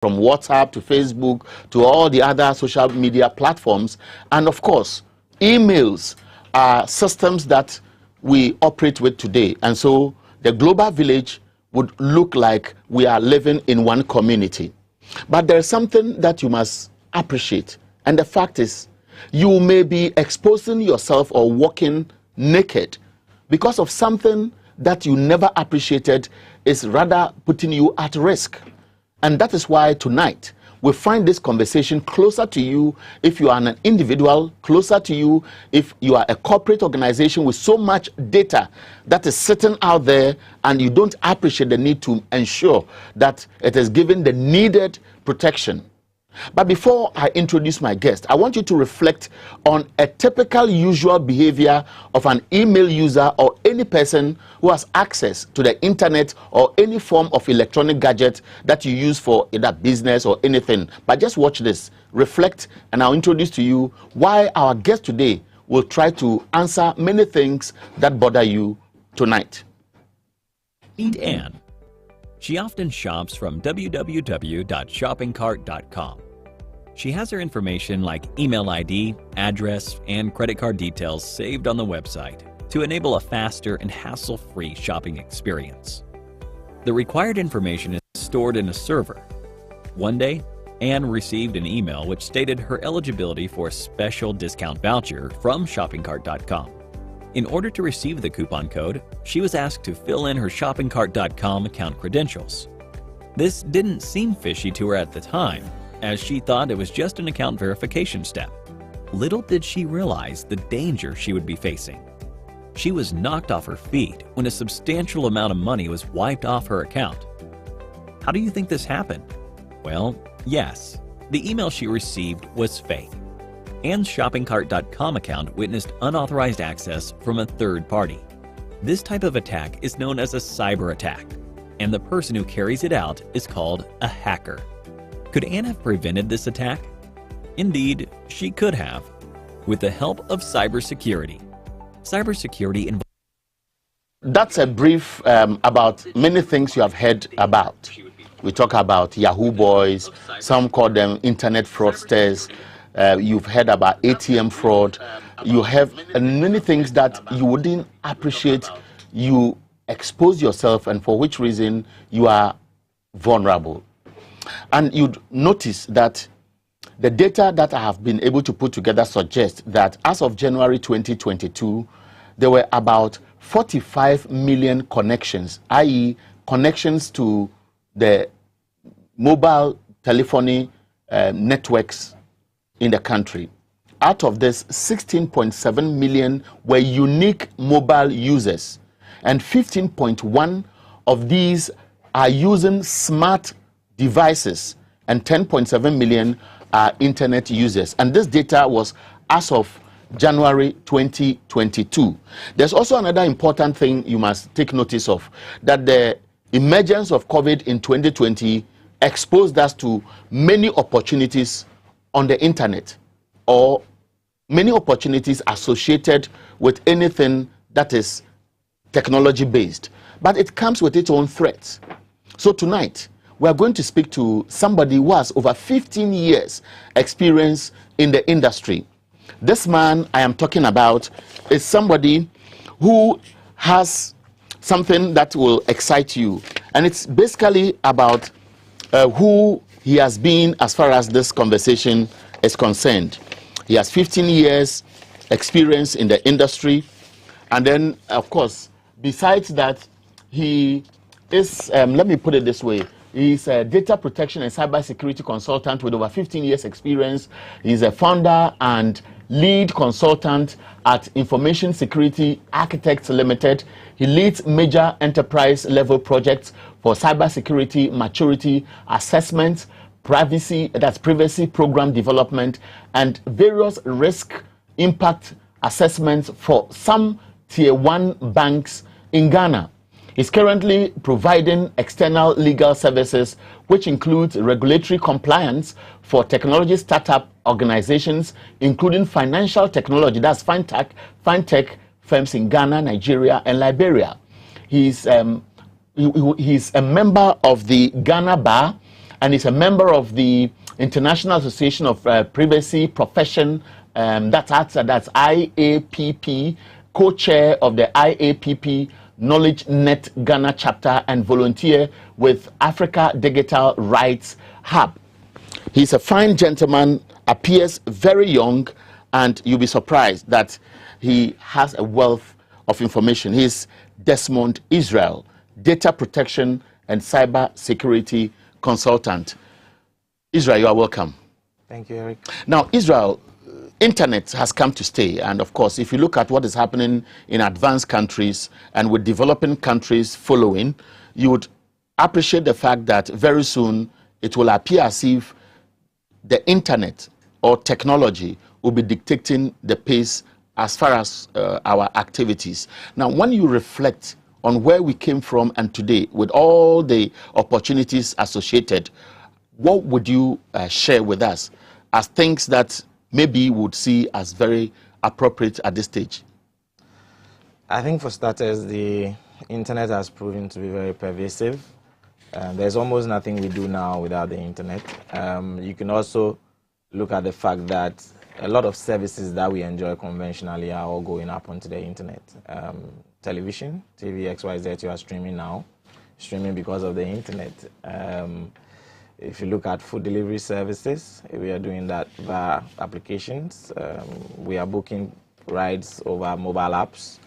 from WhatsApp to Facebook to all the other social media platforms. And of course, emails are systems that we operate with today. And so the global village would look like we are living in one community. But there's something that you must appreciate. And the fact is, you may be exposing yourself or walking naked because of something that you never appreciated is rather putting you at risk. And that is why tonight we find this conversation closer to you if you are an individual, closer to you if you are a corporate organization with so much data that is sitting out there and you don't appreciate the need to ensure that it is given the needed protection. But before I introduce my guest, I want you to reflect on a typical usual behavior of an email user or any person who has access to the internet or any form of electronic gadget that you use for either business or anything. But just watch this, reflect, and I'll introduce to you why our guest today will try to answer many things that bother you tonight. Meet Anne. She often shops from www.shoppingcart.com. She has her information like email ID, address, and credit card details saved on the website to enable a faster and hassle-free shopping experience. The required information is stored in a server. One day, Anne received an email which stated her eligibility for a special discount voucher from shoppingcart.com. In order to receive the coupon code, she was asked to fill in her shoppingcart.com account credentials. This didn't seem fishy to her at the time, as she thought it was just an account verification step. Little did she realize the danger she would be facing. She was knocked off her feet when a substantial amount of money was wiped off her account. How do you think this happened? Well, yes, the email she received was fake. Anne's shoppingcart.com account witnessed unauthorized access from a third party. This type of attack is known as a cyber attack, and the person who carries it out is called a hacker. Could Anne have prevented this attack? Indeed, she could have, with the help of cybersecurity. Cybersecurity involves... That's a brief about many things you have heard about. We talk about Yahoo boys, some call them internet fraudsters. You've heard about ATM fraud. You have many things that you wouldn't appreciate. You expose yourself, and for which reason you are vulnerable. And you'd notice that the data that I have been able to put together suggests that as of January 2022, there were about 45 million connections, i.e. connections to the mobile telephony networks in the country. Out of this, 16.7 million were unique mobile users, and 15.1 of these are using smart devices, and 10.7 million are internet users. And this data was as of January 2022. There's also another important thing you must take notice of, that the emergence of COVID in 2020 exposed us to many opportunities on the internet, or many opportunities associated with anything that is technology based. But it comes with its own threats. So tonight, we are going to speak to somebody who has over 15 years experience in the industry. This man I am talking about is somebody who has something that will excite you. And it's basically about who he has been as far as this conversation is concerned. He has 15 years experience in the industry. And then, of course, besides that, he is, let me put it this way, he's a data protection and cybersecurity consultant with over 15 years experience. He's a founder and lead consultant at Information Security Architects Limited. He leads major enterprise level projects for cybersecurity maturity assessment, privacy program development, and various risk impact assessments for some tier 1 banks in Ghana. He's currently providing external legal services, which includes regulatory compliance for technology startup organizations, including financial technology, that's fintech firms in Ghana, Nigeria, and Liberia. He's a member of the Ghana Bar and is a member of the International Association of Privacy Profession, that's IAPP, co-chair of the IAPP Knowledge Net Ghana chapter, and volunteer with Africa Digital Rights Hub. He's a fine gentleman, appears very young, and you'll be surprised that he has a wealth of information. He's Desmond Israel, data protection and cyber security consultant. Israel, you are welcome. Thank you, Eric. Now, Israel, internet has come to stay, and of course, if you look at what is happening in advanced countries and with developing countries following, you would appreciate the fact that very soon it will appear as if the internet or technology will be dictating the pace as far as our activities. Now, when you reflect on where we came from and today, with all the opportunities associated, what would you share with us as things that maybe would see as very appropriate at this stage? I think for starters, the internet has proven to be very pervasive. There's almost nothing we do now without the internet. You can also look at the fact that a lot of services that we enjoy conventionally are all going up onto the internet. Television, TV, XYZ, you are streaming now. Streaming because of the internet. If you look at food delivery services, we are doing that via applications. We are booking rides over mobile apps.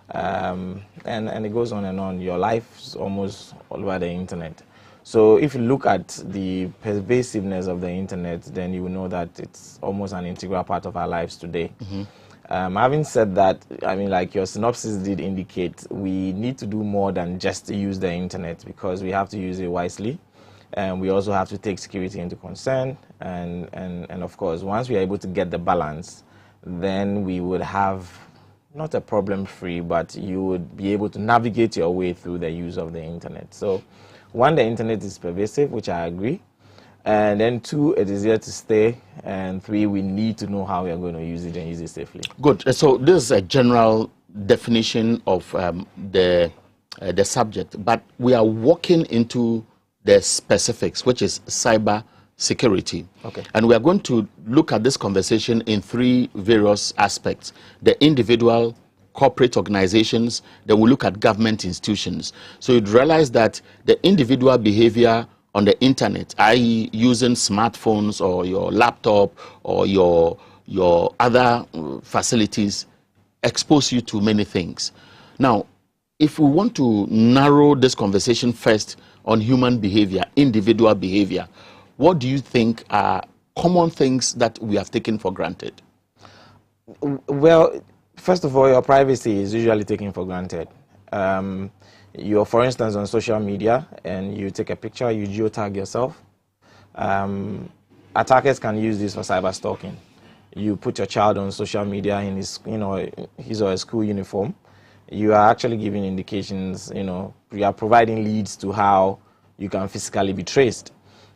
And it goes on and on. Your life is almost all over the internet. So if you look at the pervasiveness of the internet, then you will know that it's almost an integral part of our lives today. Having said that, I mean, like your synopsis did indicate, we need to do more than just use the internet, because we have to use it wisely. And we also have to take security into concern. And of course, once we are able to get the balance, then we would have not a problem-free, but you would be able to navigate your way through the use of the internet. So one, the internet is pervasive, which I agree. And then two, it is here to stay. And three, we need to know how we are going to use it and use it safely. Good. So this is a general definition of the subject, but we are walking into the specifics, which is cyber security. Okay. And we are going to look at this conversation in three various aspects: the individual, corporate organizations, then we look at government institutions. So you'd realize that the individual behavior on the internet, i.e. using smartphones or your laptop or your other facilities, expose you to many things. Now, if we want to narrow this conversation first on human behavior, individual behavior, what do you think are common things that we have taken for granted? Well, first of all, your privacy is usually taken for granted. You're, for instance, on social media and you take a picture, you geotag yourself. Attackers can use this for cyber stalking. You put your child on social media in his, his or her school uniform. You are actually giving indications, you are providing leads to how you can physically be traced.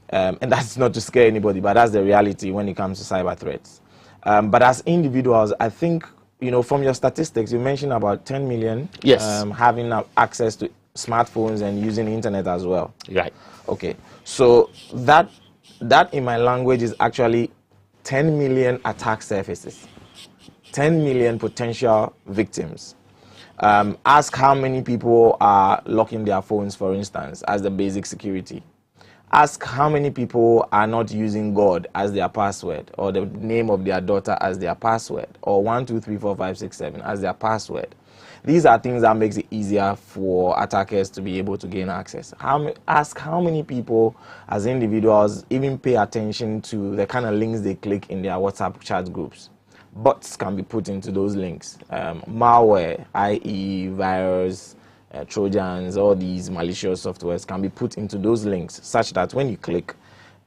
And that's not to scare anybody, but that's the reality when it comes to cyber threats. But as individuals, I think, from your statistics, you mentioned about 10 million yes. Having access to smartphones and using the internet as well. Right. Okay. So that in my language is actually 10 million attack surfaces, 10 million potential victims. Ask how many people are locking their phones, for instance, as the basic security. Ask how many people are not using God as their password, or the name of their daughter as their password, or 1, 2, 3, 4, 5, 6, 7 as their password. These are things that makes it easier for attackers to be able to gain access. Ask how many people as individuals even pay attention to the kind of links they click in their WhatsApp chat groups. Bots can be put into those links. Malware, i.e. virus, Trojans, all these malicious softwares can be put into those links such that when you click,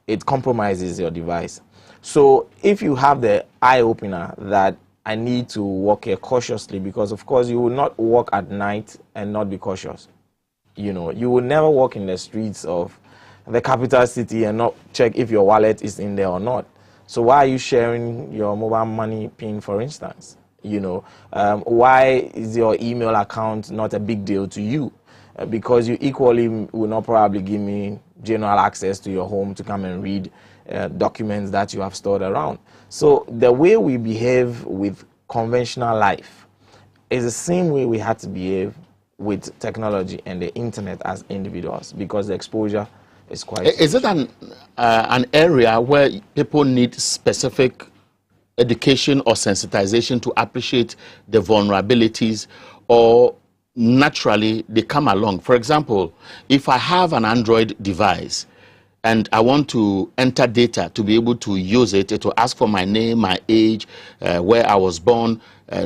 it compromises your device. So if you have the eye-opener that I need to walk here cautiously, because of course you will not walk at night and not be cautious. You will never walk in the streets of the capital city and not check if your wallet is in there or not. So why are you sharing your mobile money PIN, for instance? Why is your email account not a big deal to you? Because you equally will not probably give me general access to your home to come and read documents that you have stored around. So the way we behave with conventional life is the same way we had to behave with technology and the internet as individuals, because the exposure is quite Is it an area where people need specific education or sensitization to appreciate the vulnerabilities, or naturally they come along? For example, if I have an Android device and I want to enter data to be able to use it, it will ask for my name, my age, where I was born.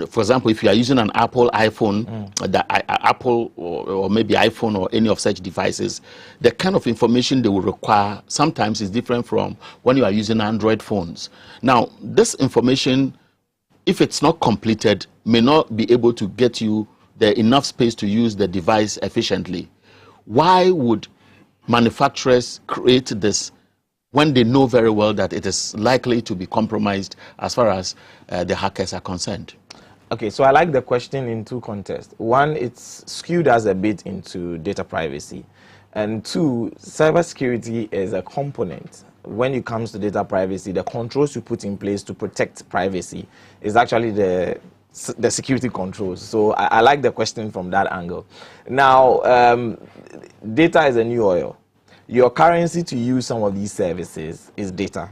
For example, if you are using an Apple iPhone, Apple or maybe iPhone or any of such devices, the kind of information they will require sometimes is different from when you are using Android phones. Now, this information, if it's not completed, may not be able to get you the enough space to use the device efficiently. Why would manufacturers create this when they know very well that it is likely to be compromised as far as the hackers are concerned? Okay, so I like the question in two contexts. One, it's skewed as a bit into data privacy. And two, cybersecurity is a component. When it comes to data privacy, the controls you put in place to protect privacy is actually the security controls. So I like the question from that angle. Now, data is a new oil. Your currency to use some of these services is data.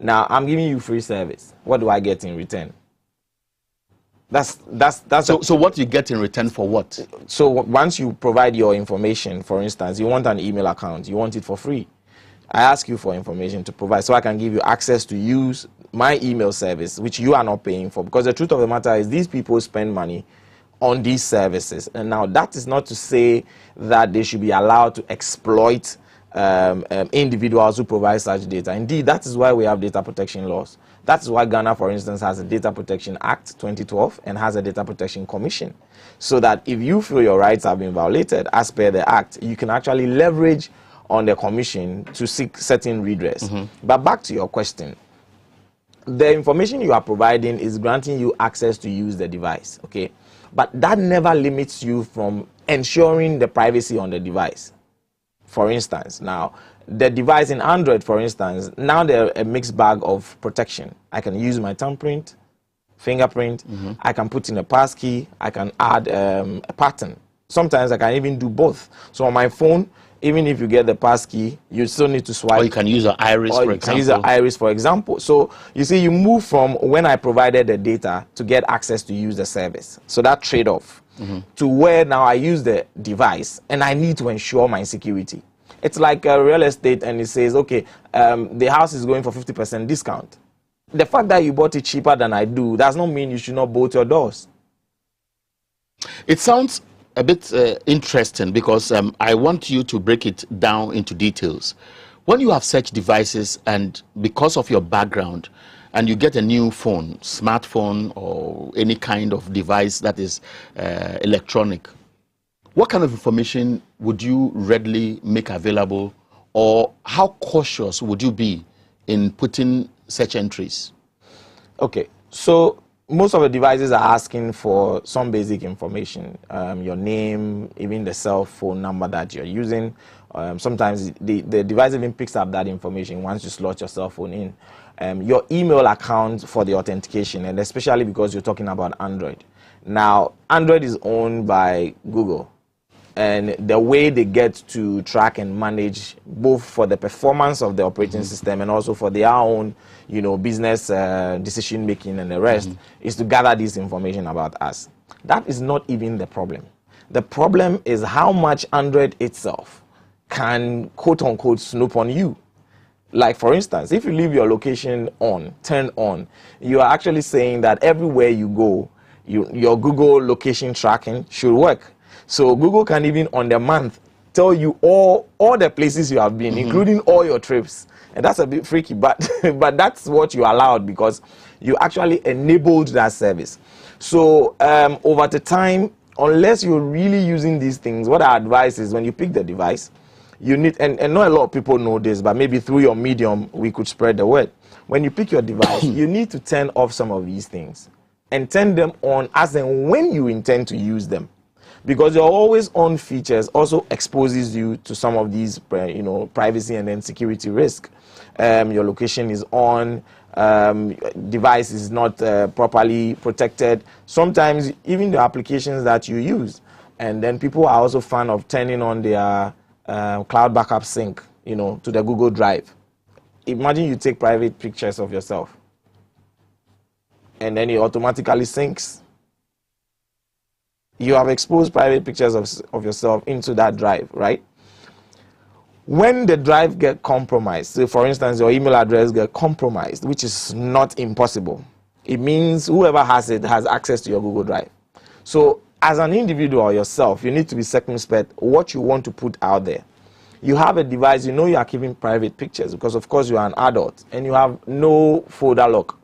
Now, I'm giving you free service. What do I get in return? So what you get in return for what? So once you provide your information, for instance, you want an email account, you want it for free. I ask you for information to provide so I can give you access to use my email service, which you are not paying for. Because the truth of the matter is these people spend money on these services. And now that is not to say that they should be allowed to exploit individuals who provide such data. Indeed, that is why we have data protection laws. That is why Ghana, for instance, has a Data Protection Act 2012 and has a Data Protection Commission. So that if you feel your rights have been violated as per the Act, you can actually leverage on the Commission to seek certain redress. But back to your question, the information you are providing is granting you access to use the device, okay? But that never limits you from ensuring the privacy on the device. For instance, now, the device in Android, for instance, now they're a mixed bag of protection. I can use my thumbprint, fingerprint, I can put in a passkey, I can add a pattern. Sometimes I can even do both. So on my phone, even if you get the passkey, you still need to swipe. Or you can use an iris, for example. You can use an iris, for example. So you see, you move from when I provided the data to get access to use the service. So that trade-off to where now I use the device and I need to ensure my security. It's like a real estate and it says, okay, the house is going for 50% discount. The fact that you bought it cheaper than I do does not mean you should not bolt your doors. It sounds a bit interesting because I want you to break it down into details. When you have such devices and because of your background and you get a new phone, smartphone or any kind of device that is electronic, what kind of information would you readily make available, or how cautious would you be in putting such entries? Okay, so most of the devices are asking for some basic information, your name, even the cell phone number that you're using. Sometimes the device even picks up that information once you slot your cell phone in. Your email account for the authentication, and especially because you're talking about Android. Now, Android is owned by Google. And the way they get to track and manage both for the performance of the operating system and also for their own, business decision making and the rest is to gather this information about us. That is not even the problem. The problem is how much Android itself can quote unquote snoop on you. Like for instance, if you leave your location turned on, you are actually saying that everywhere you go, your Google location tracking should work. So Google can even on the month tell you all the places you have been, including all your trips. And that's a bit freaky, but but that's what you allowed because you actually enabled that service. So over the time, unless you're really using these things, what I advise is when you pick the device, you need, and not a lot of people know this, but maybe through your medium, we could spread the word. When you pick your device, you need to turn off some of these things and turn them on as and when you intend to use them. because your always on features also exposes you to some of these, privacy and then security risk. Your location is on, device is not properly protected. Sometimes even the applications that you use, and then people are also fan of turning on their cloud backup sync, to the Google Drive. Imagine you take private pictures of yourself, and then it automatically syncs. You have exposed private pictures of yourself into that drive, right? When the drive gets compromised, so for instance, your email address gets compromised, which is not impossible, it means whoever has it has access to your Google Drive. So as an individual yourself, you need to be circumspect what you want to put out there. You have a device, you are keeping private pictures because, of course, you are an adult and you have no folder lock.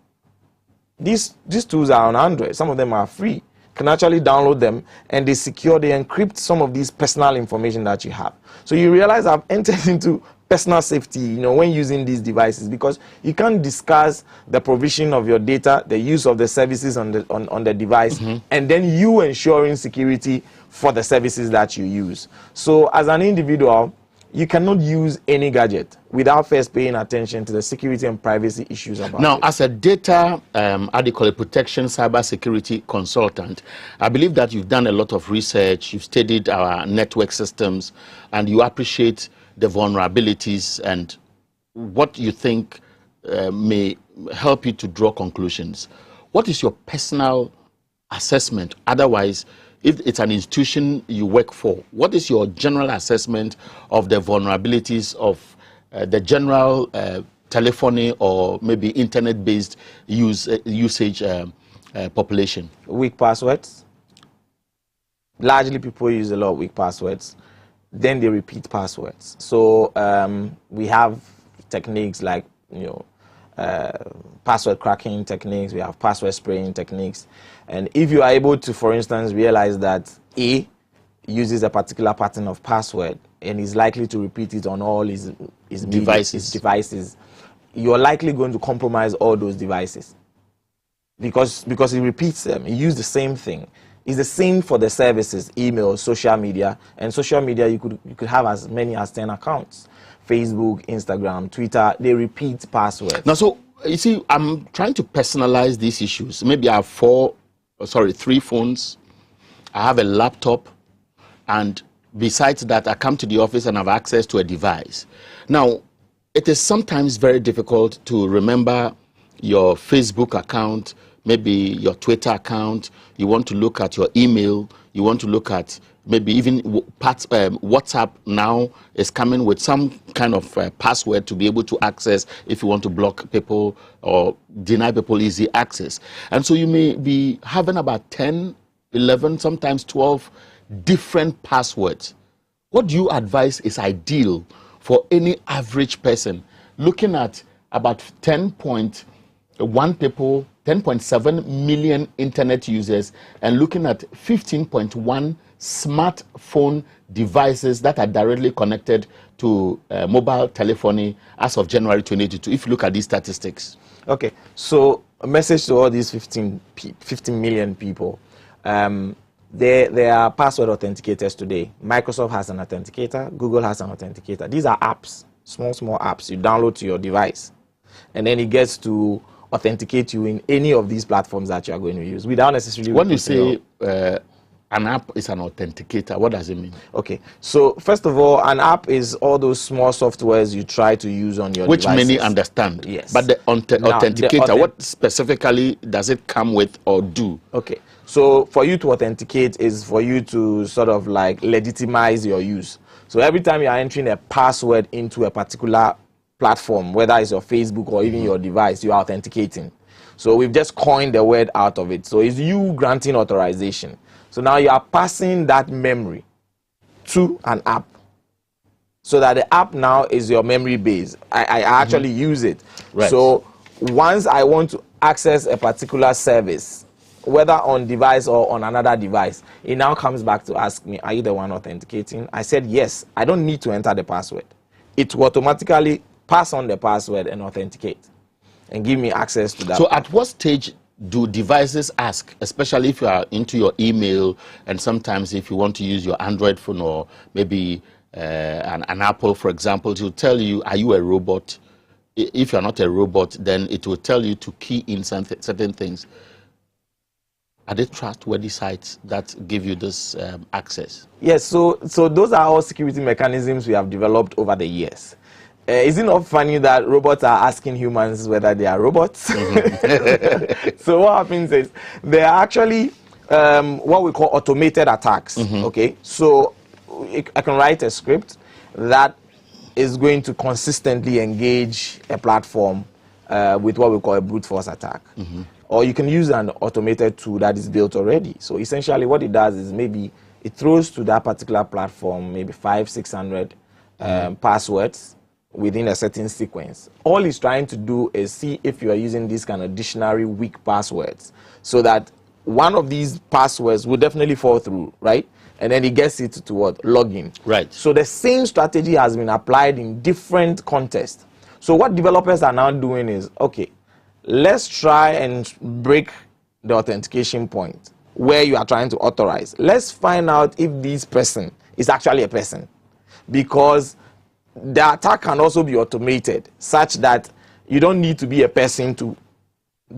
These tools are on Android. Some of them are free. You can actually download them, and they encrypt some of these personal information that you have. So you realize I've entered into personal safety, when using these devices, because you can't discuss the provision of your data, the use of the services on the device, and then you ensuring security for the services that you use. So as an individual, you cannot use any gadget without first paying attention to the security and privacy issues about now, it. As a data, protection cybersecurity consultant, I believe that you've done a lot of research, you've studied our network systems, and you appreciate the vulnerabilities and what you think may help you to draw conclusions. What is your personal assessment? Otherwise, if it's an institution you work for, what is your general assessment of the vulnerabilities of the general telephony or maybe internet-based usage population? Weak passwords. Largely, people use a lot of weak passwords. Then they repeat passwords. So we have techniques like password cracking techniques. We have password spraying techniques. And if you are able to, for instance, realize that A uses a particular pattern of password and is likely to repeat it on all his devices, you're likely going to compromise all those devices because he repeats them. He uses the same thing. It's the same for the services, email, social media. And social media, you could have as many as 10 accounts. Facebook, Instagram, Twitter, they repeat passwords. Now, so you see, I'm trying to personalize these issues. Maybe I have 3 phones. I have a laptop, and besides that, I come to the office and have access to a device. Now, it is sometimes very difficult to remember your Facebook account, maybe your Twitter account. You want to look at your email. You want to look at maybe even WhatsApp now is coming with some kind of password to be able to access if you want to block people or deny people easy access. And so you may be having about 10, 11, sometimes 12 different passwords. What do you advise is ideal for any average person looking at about 10.1 people, 10.7 million internet users, and looking at 15.1 smartphone devices that are directly connected to mobile telephony as of January 2022, if you look at these statistics? Okay, so a message to all these 15 million people. There are password authenticators today. Microsoft has an authenticator. Google has an authenticator. These are apps, small apps you download to your device. And then it gets to authenticate you in any of these platforms that you are going to use without necessarily... When you say an app is an authenticator, what does it mean? Okay, so first of all, an app is all those small softwares you try to use on your devices. Which many understand. Yes. But the authenticator, what specifically does it come with or do? Okay, so for you to authenticate is for you to sort of like legitimize your use. So every time you are entering a password into a particular platform, whether it's your Facebook or even your device, you are authenticating. So we've just coined the word out of it. So it's you granting authorization. So now you are passing that memory to an app, so that the app now is your memory base. I actually use it. Right. So once I want to access a particular service, whether on device or on another device, it now comes back to ask me, are you the one authenticating? I said yes. I don't need to enter the password. It will automatically pass on the password and authenticate and give me access to that. So at what stage do devices ask, especially if you are into your email, and sometimes if you want to use your Android phone or maybe an Apple, for example, to tell you, are you a robot? If you're not a robot, then it will tell you to key in certain things. Are they trustworthy sites that give you this access? Yes, so those are all security mechanisms we have developed over the years. Is it not funny that robots are asking humans whether they are robots? Mm-hmm. So what happens is they are actually what we call automated attacks. Mm-hmm. Okay, so I can write a script that is going to consistently engage a platform with what we call a brute force attack. Mm-hmm. Or you can use an automated tool that is built already. So essentially what it does is maybe it throws to that particular platform maybe 500-600 passwords within a certain sequence. All it's trying to do is see if you are using these kind of dictionary weak passwords, so that one of these passwords will definitely fall through, right? And then it gets it to what? Login. Right. So the same strategy has been applied in different contexts. So what developers are now doing is, okay, let's try and break the authentication point where you are trying to authorize. Let's find out if this person is actually a person, because the attack can also be automated such that you don't need to be a person to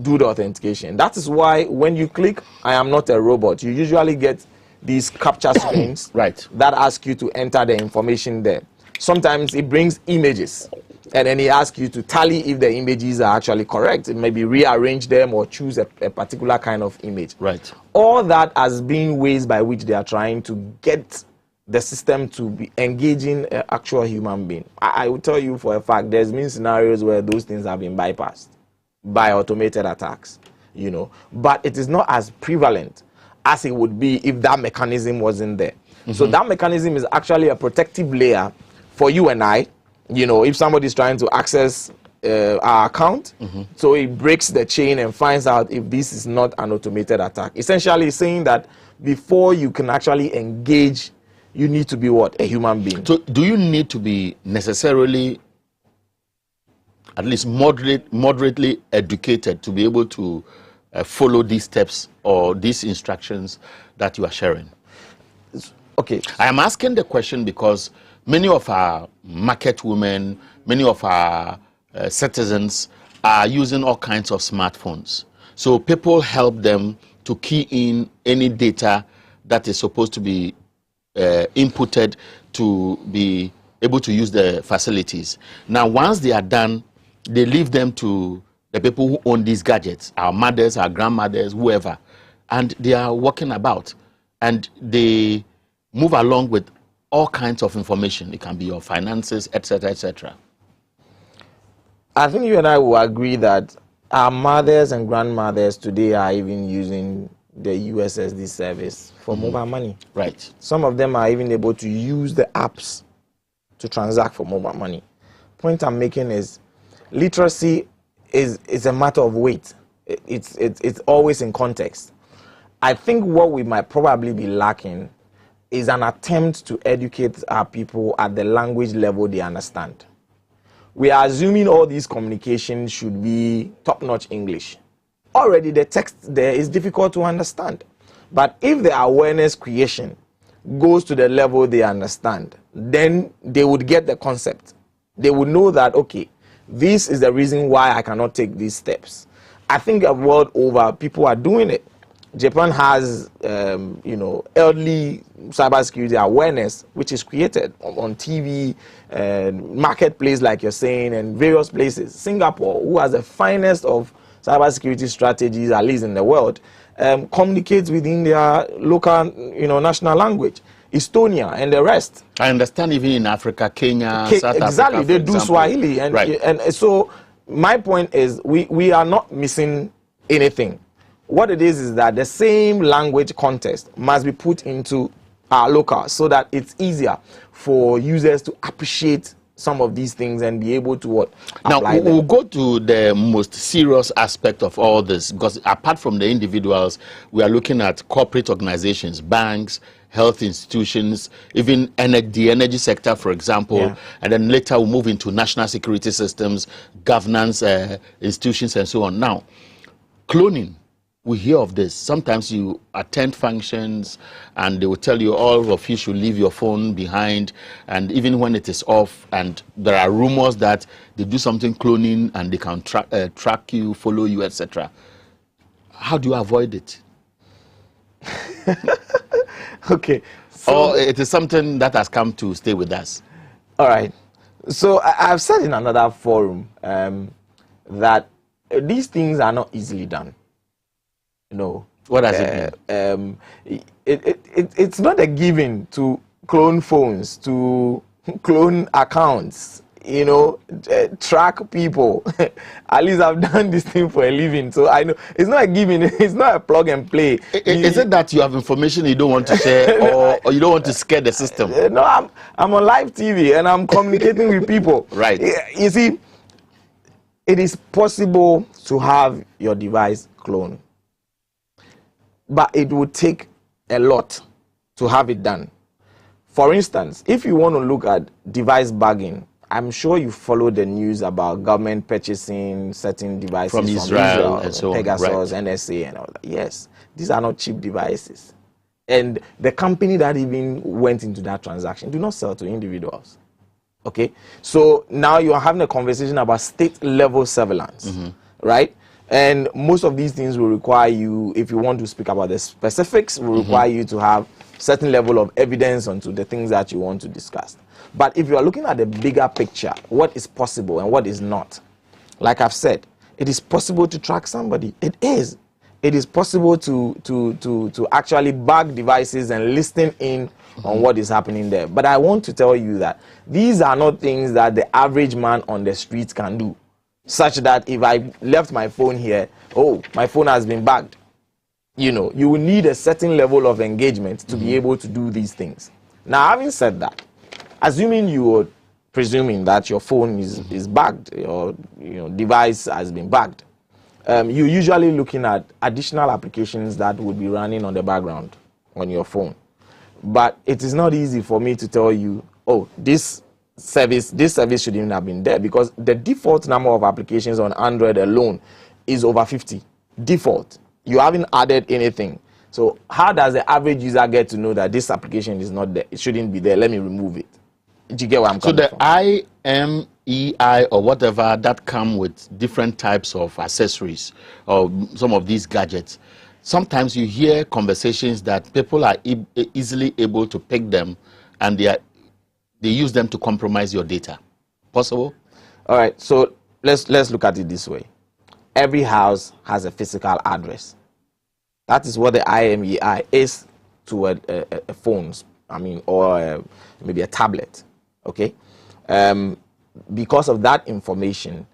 do the authentication. That is why when you click I am not a robot, you usually get these captcha screens right, that ask you to enter the information there. Sometimes it brings images, and then it asks you to tally if the images are actually correct. It maybe rearrange them or choose a particular kind of image. Right. All that as being ways by which they are trying to get the system to be engaging an actual human being. I will tell you for a fact, there's been scenarios where those things have been bypassed by automated attacks, you know, but it is not as prevalent as it would be if that mechanism wasn't there. Mm-hmm. So that mechanism is actually a protective layer for you and I, you know, if somebody is trying to access our account, mm-hmm, so it breaks the chain and finds out if this is not an automated attack. Essentially saying that before you can actually engage, you need to be what? A human being. So do you need to be necessarily at least moderately educated to be able to follow these steps or these instructions that you are sharing? Okay. I am asking the question because many of our market women, many of our citizens are using all kinds of smartphones. So people help them to key in any data that is supposed to be inputted to be able to use the facilities. Now, once they are done, they leave them to the people who own these gadgets, our mothers, our grandmothers, whoever, and they are walking about, and they move along with all kinds of information. It can be your finances, etc., etc. I think you and I will agree that our mothers and grandmothers today are even using the USSD service for mobile money. Right. Some of them are even able to use the apps to transact for mobile money. Point I'm making is literacy is a matter of weight. It's always in context. I think what we might probably be lacking is an attempt to educate our people at the language level they understand. We are assuming all these communications should be top-notch English. Already the text there is difficult to understand. But if the awareness creation goes to the level they understand, then they would get the concept. They would know that, okay, this is the reason why I cannot take these steps. I think the world over, people are doing it. Japan has, early cybersecurity awareness, which is created on TV, marketplace, like you're saying, and various places. Singapore, who has the finest of cybersecurity strategies, at least in the world, communicates within their local, national language. Estonia and the rest. I understand even in Africa, Kenya, South Africa, exactly, they do Swahili. And, right. And so my point is we are not missing anything. What it is that the same language context must be put into our local so that it's easier for users to appreciate some of these things and be able to apply them. Now, we'll go to the most serious aspect of all this, because apart from the individuals, we are looking at corporate organizations, banks, health institutions, even the energy sector, for example, yeah. And then later we'll move into national security systems, governance institutions, and so on. Now, cloning we hear of this. Sometimes you attend functions and they will tell you all of you should leave your phone behind, and even when it is off, and there are rumors that they do something cloning and they can track you, follow you, etc. How do you avoid it? Okay. So or it is something that has come to stay with us? All right. So I've said in another forum that these things are not easily done. You know. What does it mean? It's not a given to clone phones, to clone accounts, you know, track people. At least I've done this thing for a living, so I know it's not a given. It's not a plug and play. Is it that you have information you don't want to share, or you don't want to scare the system? No, I'm on live TV and I'm communicating with people. Right. You see, it is possible to have your device cloned, but it would take a lot to have it done. For instance, if you want to look at device bagging, I'm sure you follow the news about government purchasing certain devices from Israel and so on, Pegasus, right. NSA and all that. Yes, these are not cheap devices. And the company that even went into that transaction do not sell to individuals. Okay? So now you are having a conversation about state-level surveillance, right? And most of these things will require you, if you want to speak about the specifics, will require you to have certain level of evidence onto the things that you want to discuss. But if you are looking at the bigger picture, what is possible and what is not, like I've said, it is possible to track somebody. It is. It is possible to actually bag devices and listen in on what is happening there. But I want to tell you that these are not things that the average man on the street can do. Such that if I left my phone here, oh, my phone has been bagged. You know, you will need a certain level of engagement to be able to do these things. Now, having said that, assuming you are presuming that your phone is bagged, your device has been bagged, you're usually looking at additional applications that would be running on the background on your phone. But it is not easy for me to tell you, oh, this service shouldn't even have been there, because the default number of applications on Android alone is over 50. Default. You haven't added anything. So how does the average user get to know that this application is not there? It shouldn't be there. Let me remove it. Do you get where I'm coming from? So the IMEI or whatever that come with different types of accessories or some of these gadgets, sometimes you hear conversations that people are easily able to pick them, and they use them to compromise your data. Possible? All right. So let's look at it this way. Every house has a physical address. That is what the IMEI is to a phone, or maybe a tablet. Okay, because of that information,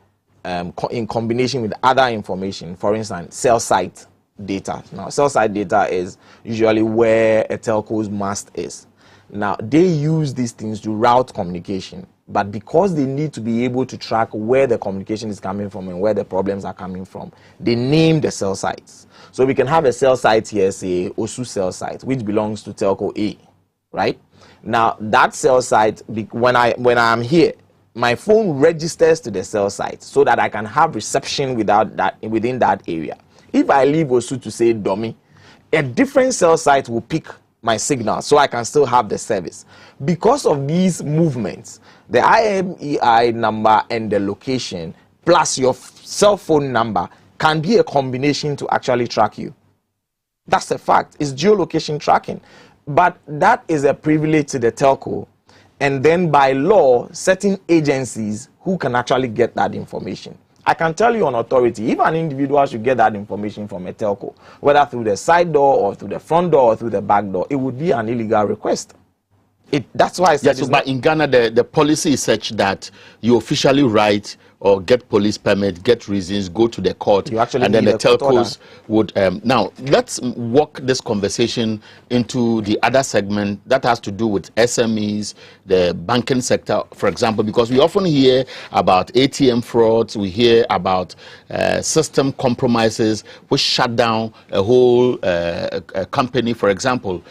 in combination with other information, for instance, cell site data. Now, cell site data is usually where a telco's mast is. Now, they use these things to route communication, but because they need to be able to track where the communication is coming from and where the problems are coming from, they name the cell sites. So we can have a cell site here, say Osu cell site, which belongs to telco A, right? Now, that cell site, when I'm here, my phone registers to the cell site so that I can have reception within that area. If I leave Osu to say Domi, a different cell site will pick my signal so I can still have the service. Because of these movements, the IMEI number and the location plus your cell phone number can be a combination to actually track you. That's a fact. It's geolocation tracking. But that is a privilege to the telco. And then by law, certain agencies who can actually get that information. I can tell you on authority, if an individual should get that information from a telco, whether through the side door or through the front door or through the back door, it would be an illegal request. That's why I said yes, but in Ghana, the policy is such that you officially write or get police permit, get reasons, go to the court, and then the telcos would... now, let's walk this conversation into the other segment that has to do with SMEs, the banking sector, for example, because we often hear about ATM frauds, we hear about system compromises which shut down a whole company, for example.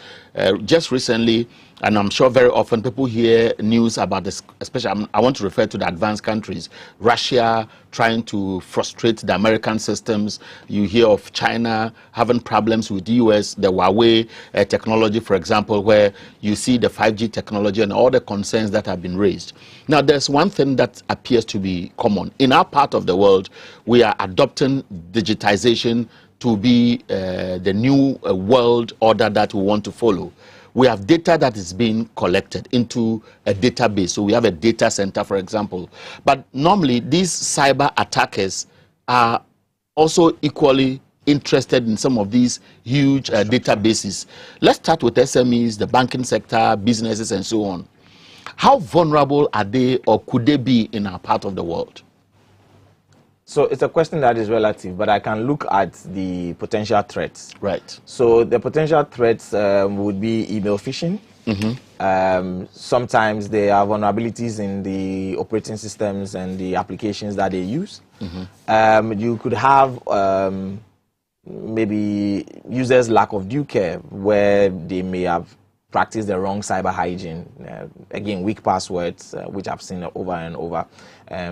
Just recently, and I'm sure very often people hear news about this, especially I want to refer to the advanced countries, Russia Russia trying to frustrate the American systems. You hear of China having problems with the US, the Huawei technology, for example, where you see the 5G technology and all the concerns that have been raised. Now, there's one thing that appears to be common. In our part of the world, we are adopting digitization to be the new world order that we want to follow. We have data that is being collected into a database. So we have a data center, for example. But normally, these cyber attackers are also equally interested in some of these huge databases. Let's start with SMEs, the banking sector, businesses, and so on. How vulnerable are they, or could they be in our part of the world? So it's a question that is relative, but I can look at the potential threats. Right. So the potential threats would be email phishing. Sometimes there are vulnerabilities in the operating systems and the applications that they use. You could have maybe users' lack of due care, where they may have practice the wrong cyber hygiene. Again, weak passwords, which I've seen over and over.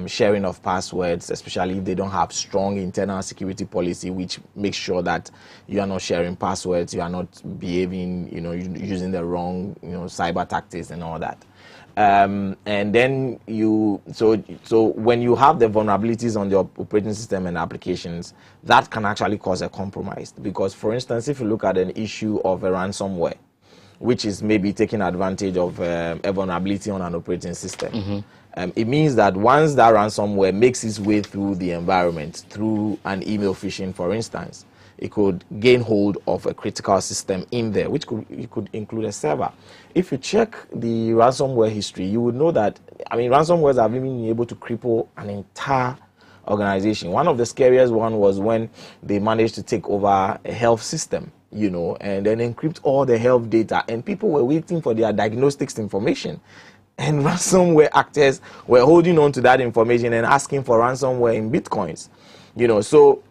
Sharing of passwords, especially if they don't have strong internal security policy, which makes sure that you are not sharing passwords, you are not behaving, using the wrong, cyber tactics and all that. And then so when you have the vulnerabilities on the operating system and applications, that can actually cause a compromise. Because, for instance, if you look at an issue of a ransomware, which is maybe taking advantage of a vulnerability on an operating system. It means that once that ransomware makes its way through the environment, through an email phishing, for instance, it could gain hold of a critical system in there, which could include a server. If you check the ransomware history, you would know that, ransomwares have been able to cripple an entire organization. One of the scariest one was when they managed to take over a health system, and then encrypt all the health data, and people were waiting for their diagnostics information. And ransomware actors were holding on to that information and asking for ransomware in bitcoins. So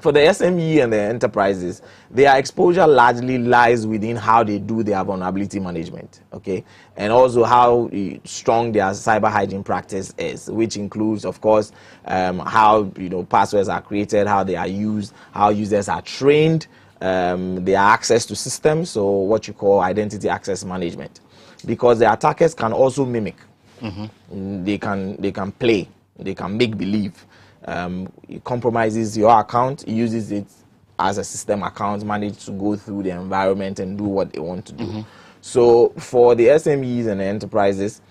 for the SME and the enterprises, their exposure largely lies within how they do their vulnerability management, okay? And also how strong their cyber hygiene practice is, which includes, of course, how passwords are created, how they are used, how users are trained, their access to systems, so what you call identity access management. Because the attackers can also mimic. They can play, they can make believe. It compromises your account, uses it as a system account, managed to go through the environment and do what they want to do. So for the SMEs and the enterprises,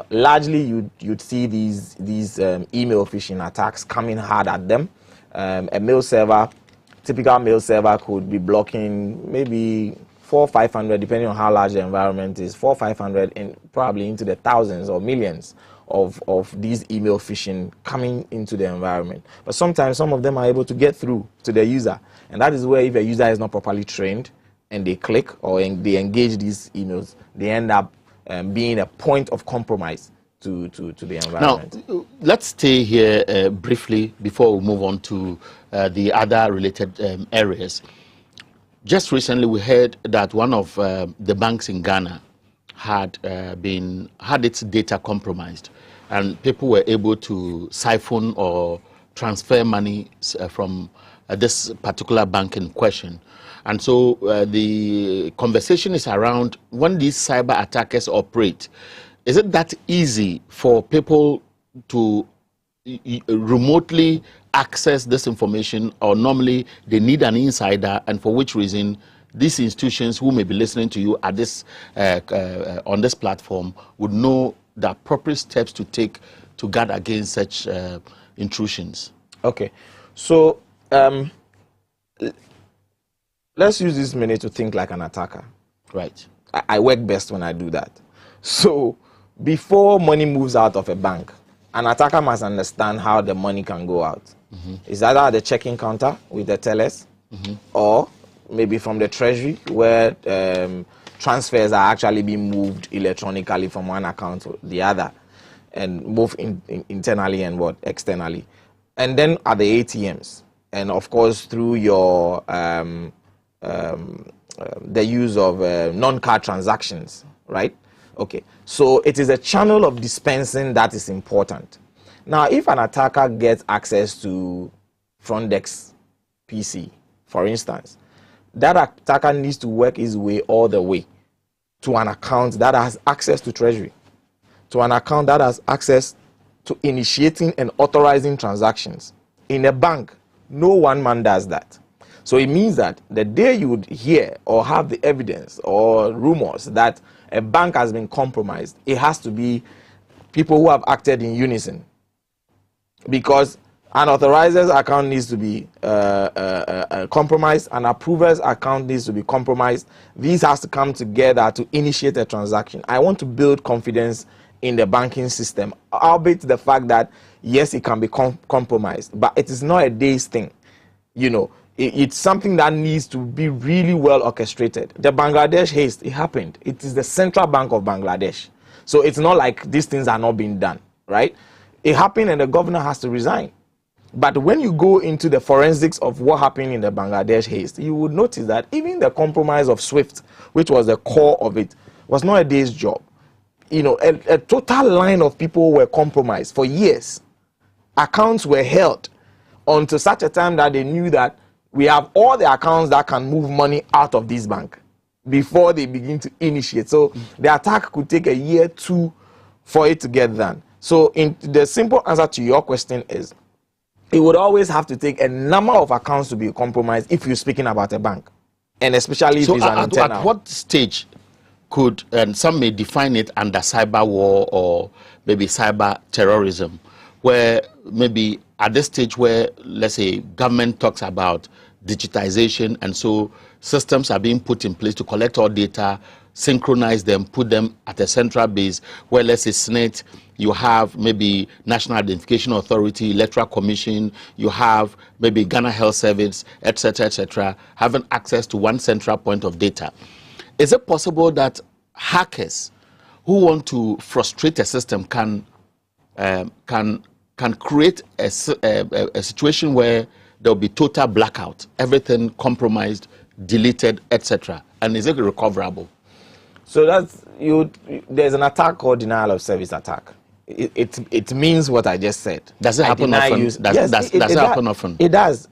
largely you'd see these email phishing attacks coming hard at them. A mail server, typical mail server could be blocking maybe 400 or 500, depending on how large the environment is, 400 or 500, and probably into the thousands or millions of these email phishing coming into the environment. But sometimes some of them are able to get through to the user, and that is where, if a user is not properly trained and they click or they engage these emails, they end up being a point of compromise to the environment. Now, let's stay here briefly before we move on to the other related areas. Just recently, we heard that one of the banks in Ghana had its data compromised, and people were able to siphon or transfer money from this particular bank in question. And so the conversation is around, when these cyber attackers operate, is it that easy for people to remotely access this information, or normally they need an insider, and for which reason these institutions who may be listening to you at this on this platform would know the appropriate steps to take to guard against such intrusions? Okay, so let's use this minute to think like an attacker. Right. I work best when I do that. So before money moves out of a bank, an attacker must understand how the money can go out. It's either at the checking counter with the tellers, or maybe from the treasury, where transfers are actually being moved electronically from one account to the other, and both internally and externally. And then at the ATMs, and of course through your the use of non-card transactions, right? Okay, so it is a channel of dispensing that is important. Now, if an attacker gets access to front desk PC, for instance, that attacker needs to work his way all the way to an account that has access to treasury, to an account that has access to initiating and authorizing transactions. In a bank, no one man does that. So it means that the day you would hear or have the evidence or rumors that a bank has been compromised, it has to be people who have acted in unison. Because an authoriser's account needs to be compromised, an approver's account needs to be compromised. These has to come together to initiate a transaction. I want to build confidence in the banking system, albeit the fact that, yes, it can be compromised, but it is not a day's thing. You know, it's something that needs to be really well orchestrated. The Bangladesh haste, it happened. It is the Central Bank of Bangladesh. So it's not like these things are not being done, right? It happened and the governor has to resign. But when you go into the forensics of what happened in the Bangladesh haste, you would notice that even the compromise of SWIFT, which was the core of it, was not a day's job. You know, a total line of people were compromised for years. Accounts were held until such a time that they knew that we have all the accounts that can move money out of this bank before they begin to initiate. So the attack could take a year, 2 for it to get done. So the simple answer to your question is, it would always have to take a number of accounts to be compromised if you're speaking about a bank. And especially if it's an internal. At what stage could, and some may define it under cyber war or maybe cyber terrorism, where maybe at this stage where, let's say, government talks about digitization, and so systems are being put in place to collect all data, synchronize them, put them at a central base where, let's say, SNET, you have maybe National Identification Authority, Electoral Commission, you have maybe Ghana Health Service, etc., having access to one central point of data. Is it possible that hackers who want to frustrate a system can create a situation where there will be total blackout, everything compromised, deleted, etc., and is it recoverable? So there's an attack called denial of service attack. It means what I just said. Does it happen often? Does it happen often? It does.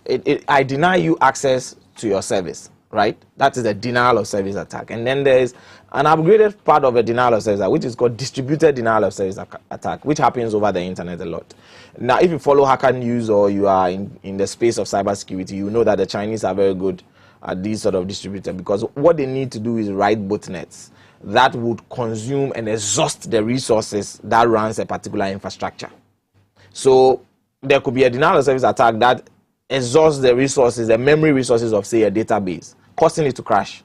I deny you access to your service, right? That is a denial of service attack. And then there is an upgraded part of a denial of service attack, which is called distributed denial of service attack, which happens over the internet a lot. Now, if you follow Hacker News or you are in the space of cybersecurity, you know that the Chinese are very good at these sort of distributors, because what they need to do is write botnets that would consume and exhaust the resources that runs a particular infrastructure. So there could be a denial of service attack that exhausts the resources, the memory resources of, say, a database, causing it to crash.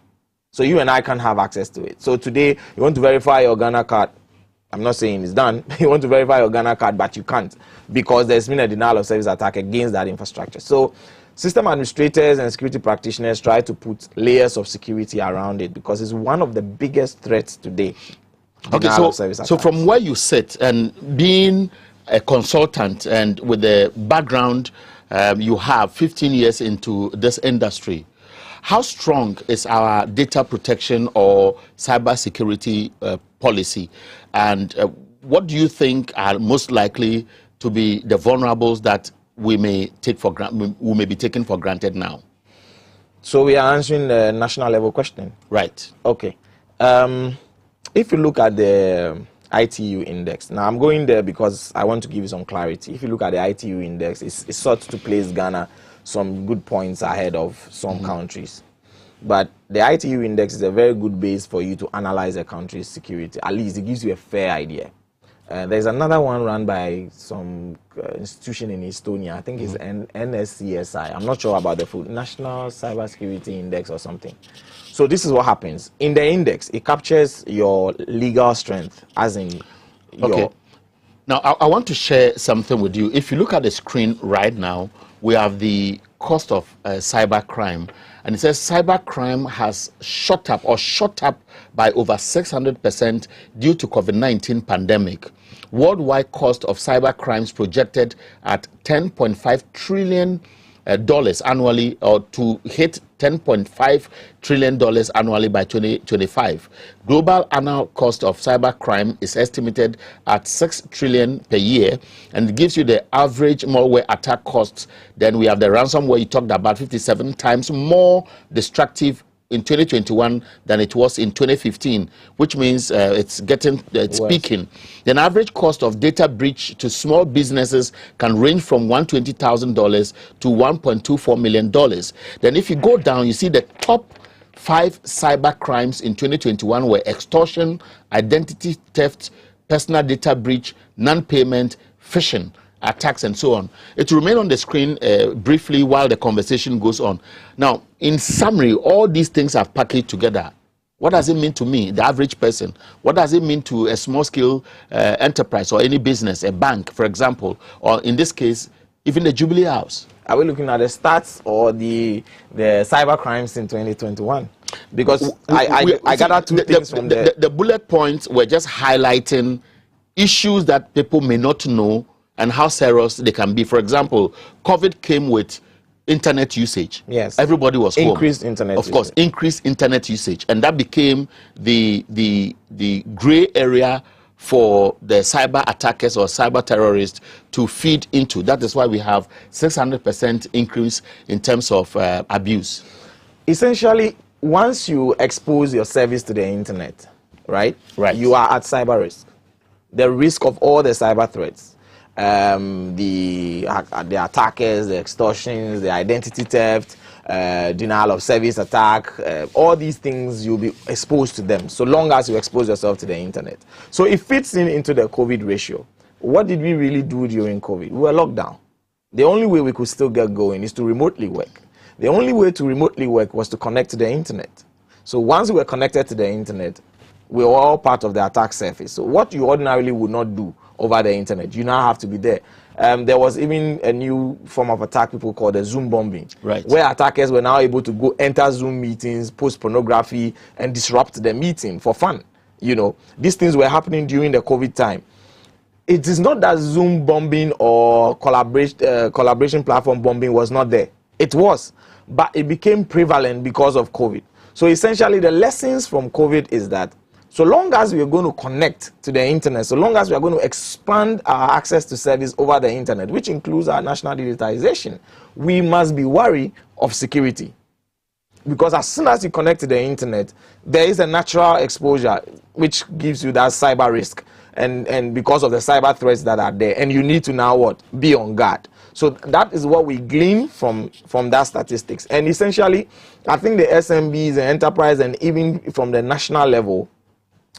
So you and I can't have access to it. So today, you want to verify your Ghana card. I'm not saying it's done. You want to verify your Ghana card, but you can't, because there's been a denial of service attack against that infrastructure. So system administrators and security practitioners try to put layers of security around it, because it's one of the biggest threats today. Okay, so from where you sit and being a consultant and with the background you have 15 years into this industry, how strong is our data protection or cyber security policy? And what do you think are most likely to be the vulnerables that we may be taken for granted now? So we are answering the national level question. Right. Okay. If you look at the ITU index, now I'm going there because I want to give you some clarity. If you look at the ITU index, it's sought to place Ghana some good points ahead of some countries. But the ITU index is a very good base for you to analyze a country's security. At least it gives you a fair idea. There's another one run by some institution in Estonia. I think it's NSCSI. I'm not sure about the full National Cybersecurity Index or something. So this is what happens. In the index, it captures your legal strength, as in your... Okay. Now, I want to share something with you. If you look at the screen right now, we have the cost of cyber crime. And it says cyber crime has shot up by over 600% due to COVID-19 pandemic. Worldwide cost of cyber crimes projected at $10.5 trillion dollars annually, or to hit $10.5 trillion annually by 2025. Global annual cost of cybercrime is estimated at $6 trillion per year, and it gives you the average malware attack costs. Then we have the ransomware you talked about, 57 times more destructive in 2021 than it was in 2015, which means it's peaking. The average cost of data breach to small businesses can range from $120,000 to $1.24 million. Then if you go down, you see the top 5 cyber crimes in 2021 were extortion, identity theft, personal data breach, non-payment, phishing attacks, and so on. It will remain on the screen briefly while the conversation goes on. Now, in summary, all these things are packaged together. What does it mean to me, the average person? What does it mean to a small-scale enterprise or any business, a bank, for example, or in this case, even the Jubilee House? Are we looking at the stats or the cyber crimes in 2021? Because I gathered two things from the bullet points were just highlighting issues that people may not know and how serious they can be. For example, COVID came with internet usage. Yes. Everybody was home. Increased internet usage. Of course, increased internet usage. And that became the gray area for the cyber attackers or cyber terrorists to feed into. That is why we have 600% increase in terms of abuse. Essentially, once you expose your service to the internet, right, you are at cyber risk. The risk of all the cyber threats. The attackers, the extortions, the identity theft, denial of service attack, all these things, you'll be exposed to them so long as you expose yourself to the internet. So it fits into the COVID ratio. What did we really do during COVID? We were locked down. The only way we could still get going is to remotely work. The only way to remotely work was to connect to the internet. So once we were connected to the internet, we were all part of the attack surface. So what you ordinarily would not do over the internet, you now have to be there. There was even a new form of attack people called the Zoom bombing, where attackers were now able to go enter Zoom meetings, post pornography, and disrupt the meeting for fun. You know, these things were happening during the COVID time. It is not that Zoom bombing or collaboration platform bombing was not there. It was, but it became prevalent because of COVID. So essentially, the lessons from COVID is that so long as we are going to connect to the internet, so long as we are going to expand our access to service over the internet, which includes our national digitization, we must be wary of security. Because as soon as you connect to the internet, there is a natural exposure which gives you that cyber risk. And because of the cyber threats that are there, and you need to now what? Be on guard. So that is what we glean from that statistics. And essentially, I think the SMBs and enterprise and even from the national level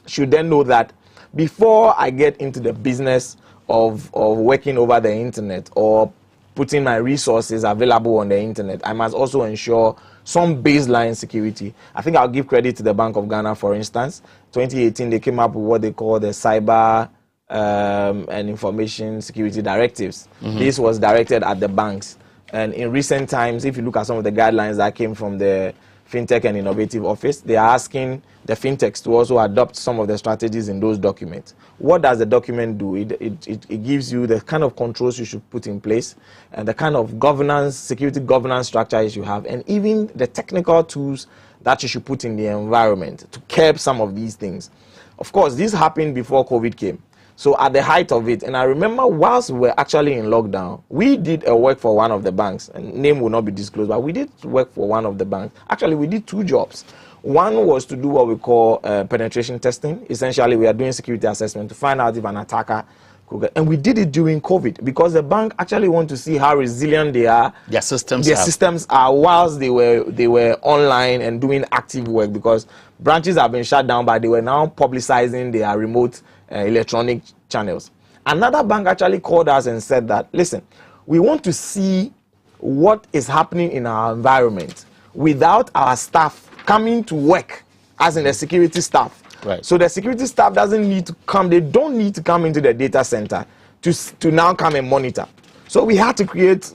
should then know that before I get into the business of working over the internet or putting my resources available on the internet, I must also ensure some baseline security. I think I'll give credit to the Bank of Ghana, for instance. 2018, they came up with what they call the Cyber and Information Security Directives. This was directed at the banks. And in recent times, if you look at some of the guidelines that came from the FinTech and Innovative Office, they are asking the fintechs to also adopt some of the strategies in those documents. What does the document do? It gives you the kind of controls you should put in place and the kind of governance, security governance structure you should have, and even the technical tools that you should put in the environment to curb some of these things. Of course, this happened before COVID came. So at the height of it, and I remember whilst we were actually in lockdown, we did a work for one of the banks, and name will not be disclosed, but we did work for one of the banks. Actually, we did 2 jobs. One was to do what we call penetration testing. Essentially, we are doing security assessment to find out if an attacker could get, and we did it during COVID because the bank actually want to see how resilient they are. Their systems are whilst they were online and doing active work, because branches have been shut down, but they were now publicizing their remote electronic channels. Another bank actually called us and said that, listen, we want to see what is happening in our environment without our staff coming to work, as in the security staff. So the security staff doesn't need to come, they don't need to come into the data center to now come and monitor. So we had to create,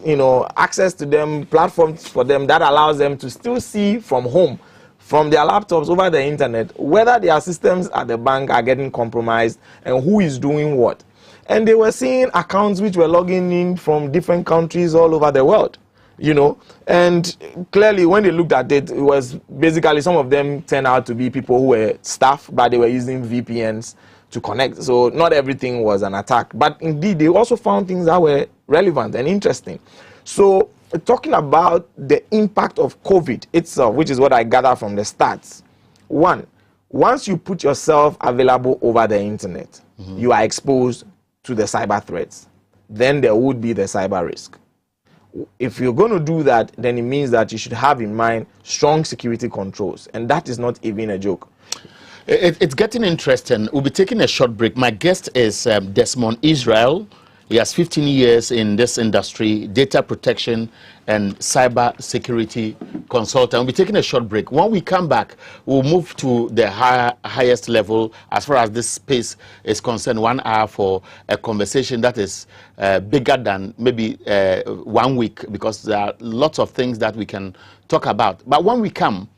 access to them, platforms for them that allows them to still see from home, from their laptops over the internet, whether their systems at the bank are getting compromised and who is doing what. And they were seeing accounts which were logging in from different countries all over the world. you know. And clearly, when they looked at it, it was basically some of them turned out to be people who were staff, but they were using VPNs to connect. So not everything was an attack. But indeed, they also found things that were relevant and interesting. So talking about the impact of COVID itself, which is what I gather from the stats. One, once you put yourself available over the internet, you are exposed to the cyber threats. Then there would be the cyber risk. If you're going to do that, then it means that you should have in mind strong security controls. And that is not even a joke. It's getting interesting. We'll be taking a short break. My guest is Desmond Israel. He has 15 years in this industry, data protection and cyber security consultant. We'll be taking a short break. When we come back, we'll move to the highest level as far as this space is concerned, 1 hour for a conversation that is bigger than maybe 1 week, because there are lots of things that we can talk about. But when we come,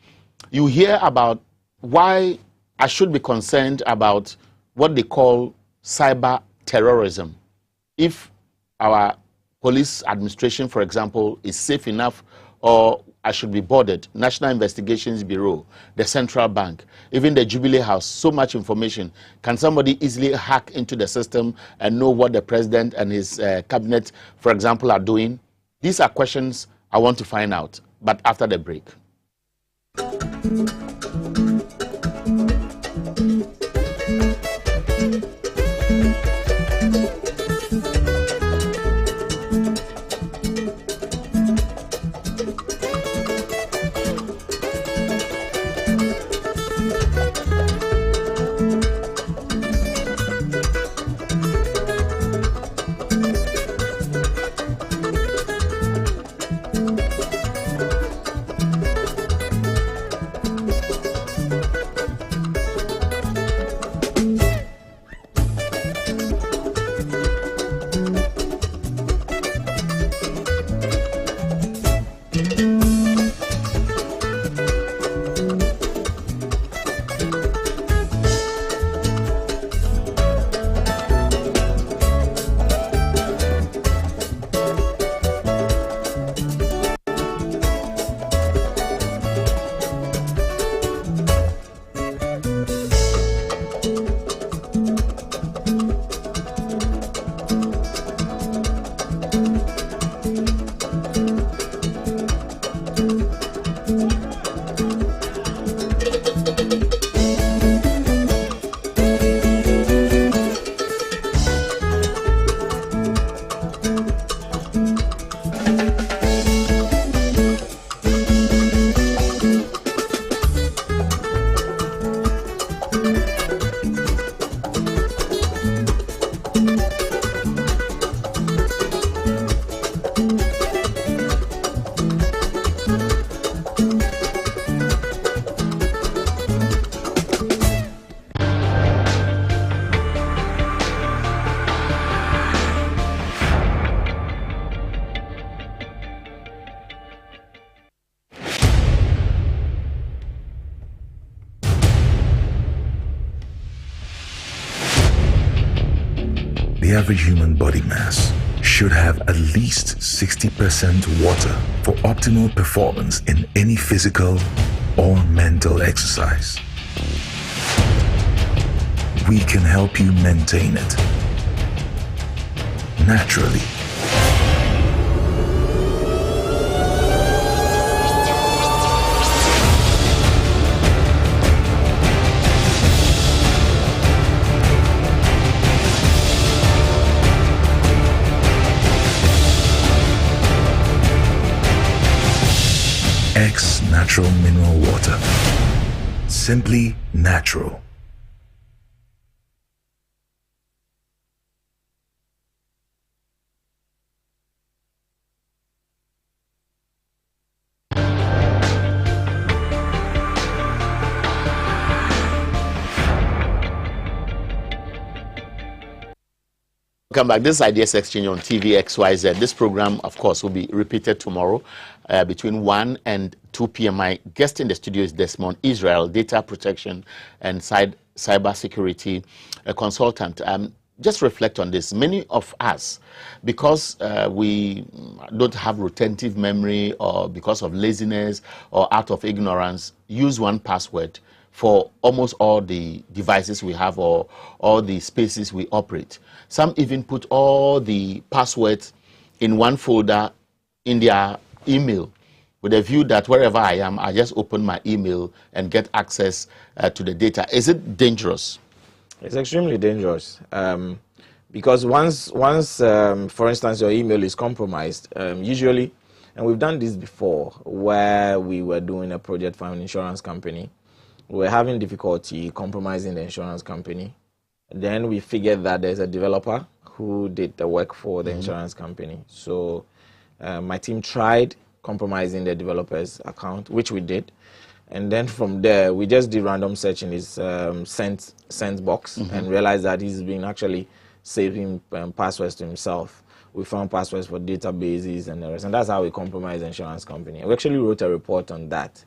you hear about why I should be concerned about what they call cyber terrorism. If our police administration, for example, is safe enough, or I should be bothered, National Investigations Bureau, the Central Bank, even the Jubilee House, so much information. Can somebody easily hack into the system and know what the president and his cabinet, for example, are doing? These are questions I want to find out, but after the break. The average human body mass should have at least 60% water for optimal performance in any physical or mental exercise. We can help you maintain it naturally. X Natural Mineral Water. Simply natural. Welcome back. This is Ideas Exchange on TV XYZ. This program, of course, will be repeated tomorrow between 1 and 2 p.m. My guest in the studio is Desmond Israel, data protection and cyber security consultant. just reflect on this. Many of us, because we don't have retentive memory, or because of laziness or out of ignorance, use one password for almost all the devices we have or all the spaces we operate. Some even put all the passwords in one folder in their email, with a view that wherever I am, I just open my email and get access to the data. Is it dangerous? It's extremely dangerous, because once for instance, your email is compromised, usually, and we've done this before, where we were doing a project for an insurance company. We were having difficulty compromising the insurance company. Then we figured that there's a developer who did the work for the insurance company. So my team tried compromising the developer's account, which we did. And then from there, we just did random search in his sent box and realized that he's been actually saving passwords to himself. We found passwords for databases and the rest. And that's how we compromised the insurance company. We actually wrote a report on that.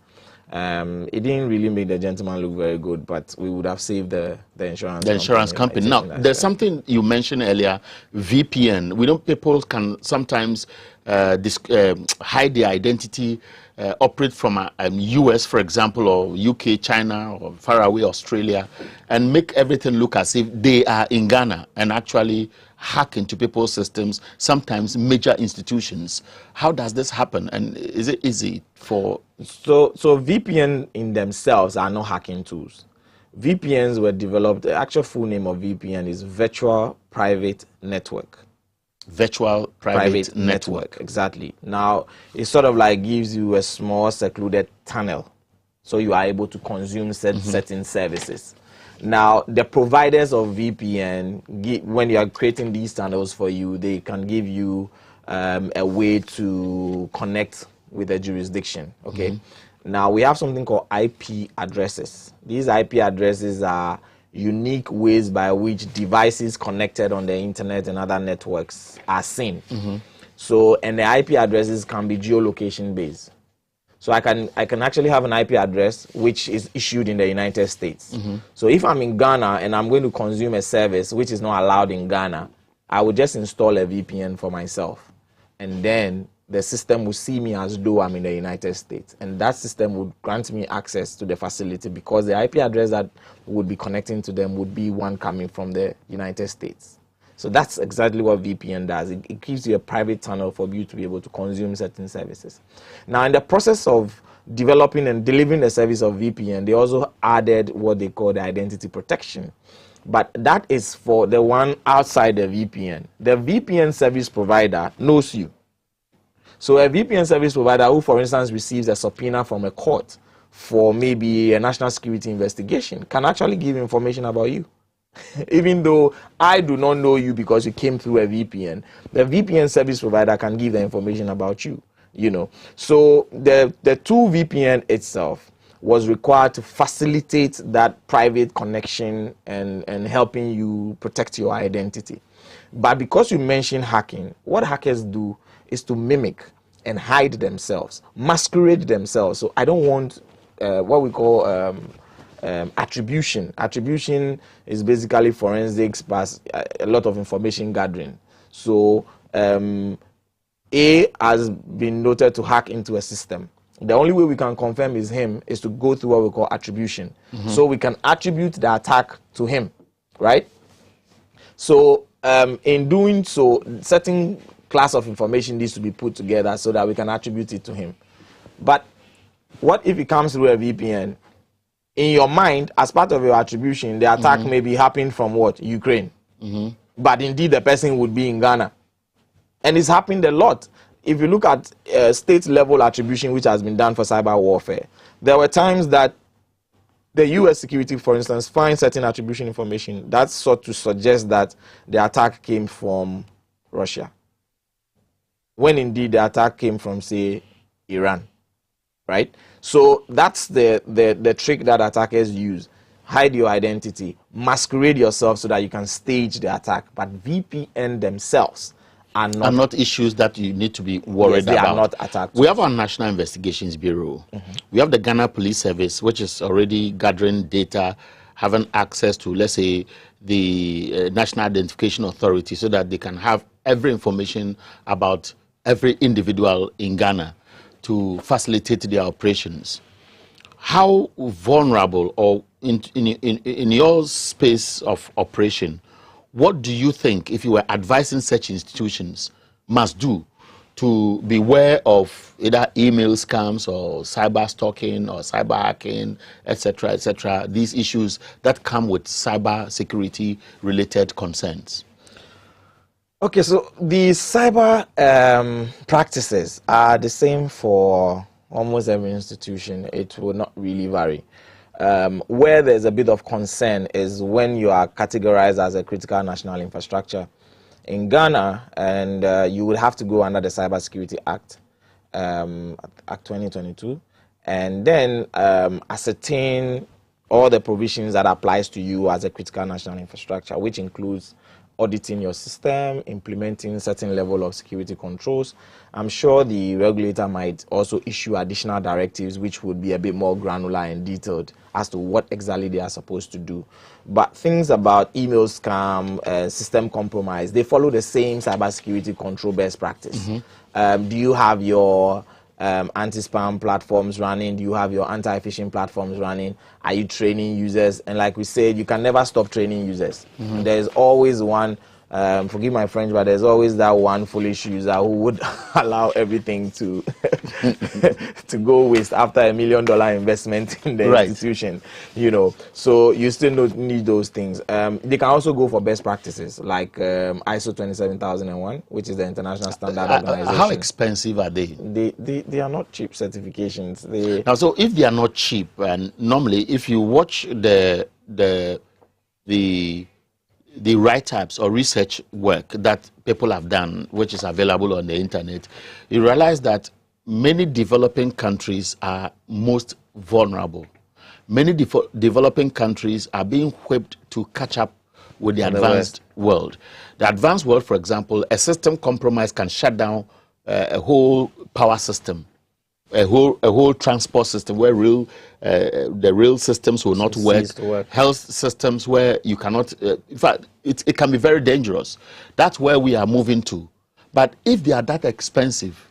It didn't really make the gentleman look very good, but we would have saved the insurance company. Now, there's something you mentioned earlier, VPN. We know people can sometimes hide their identity, operate from US, for example, or UK, China, or faraway Australia, and make everything look as if they are in Ghana and actually hack into people's systems, sometimes major institutions. How does this happen, and is it easy for... So VPN in themselves are not hacking tools. VPNs were developed, the actual full name of VPN is Virtual Private Network. Virtual Private Network. Exactly. Now, it sort of like gives you a small secluded tunnel, so you are able to consume certain services. Now, the providers of VPN, when you are creating these tunnels for you, they can give you a way to connect with a jurisdiction, okay? Now, we have something called IP addresses. These IP addresses are unique ways by which devices connected on the internet and other networks are seen. So, and the IP addresses can be geolocation based. So I can actually have an IP address which is issued in the United States. So if I'm in Ghana and I'm going to consume a service which is not allowed in Ghana, I would just install a VPN for myself. And then the system will see me as though I'm in the United States. And that system would grant me access to the facility because the IP address that would be connecting to them would be one coming from the United States. So that's exactly what VPN does. It gives you a private tunnel for you to be able to consume certain services. Now, in the process of developing and delivering the service of VPN, they also added what they call the identity protection. But that is for the one outside the VPN. The VPN service provider knows you. So a VPN service provider who, for instance, receives a subpoena from a court for maybe a national security investigation can actually give information about you. Even though I do not know you because you came through a VPN, the VPN service provider can give the information about you, you know. So the tool VPN itself was required to facilitate that private connection and helping you protect your identity. But because you mentioned hacking, what hackers do is to mimic and hide themselves, masquerade themselves. So I don't want what we call attribution. Attribution is basically forensics plus a lot of information gathering. So A has been noted to hack into a system. The only way we can confirm is him is to go through what we call attribution. So we can attribute the attack to him, right? So in doing so, certain class of information needs to be put together so that we can attribute it to him. But what if it comes through a VPN? In your mind, as part of your attribution, the attack may be happening from what? Ukraine. But indeed, the person would be in Ghana. And it's happened a lot. If you look at state-level attribution, which has been done for cyber warfare, there were times that the U.S. security, for instance, finds certain attribution information that sought to suggest that the attack came from Russia, when indeed the attack came from, say, Iran, right? So that's the trick that attackers use. Hide your identity, masquerade yourself so that you can stage the attack. But VPN themselves are not issues that you need to be worried about. They are not attacked. We have our National Investigations Bureau. We have the Ghana Police Service, which is already gathering data, having access to, let's say, the National Identification Authority, so that they can have every information about every individual in Ghana to facilitate their operations. How vulnerable, or in your space of operation, what do you think, if you were advising such institutions, must do to beware of either email scams or cyber stalking or cyber hacking, etc., these issues that come with cyber security related concerns? Okay, so the cyber practices are the same for almost every institution. It will not really vary. Where there's a bit of concern is when you are categorized as a critical national infrastructure. In Ghana, and you would have to go under the Cybersecurity Act, Act 2022, and then ascertain all the provisions that applies to you as a critical national infrastructure, which includes auditing your system, implementing certain level of security controls. I'm sure the regulator might also issue additional directives which would be a bit more granular and detailed as to what exactly they are supposed to do. But things about email scam, system compromise, they follow the same cybersecurity control best practice. Do you have your anti-spam platforms running? Do you have your anti-phishing platforms running? Are you training users? And like we said, you can never stop training users. There's always one, forgive my French, but there's always that one foolish user who would allow everything to to go waste after $1 million investment in the institution, you know. So you still need those things. They can also go for best practices like ISO 27001, which is the international standard organization. How expensive are they? They are not cheap certifications. Now, so if they are not cheap, and normally if you watch the write-ups or research work that people have done, which is available on the internet, you realize that many developing countries are most vulnerable. Many developing countries are being whipped to catch up with the advanced world. The advanced world, for example, a system compromise can shut down a whole power system, a whole transport system where the rail systems will not work, health systems where you cannot, in fact, it can be very dangerous. That's where we are moving to. But if they are that expensive,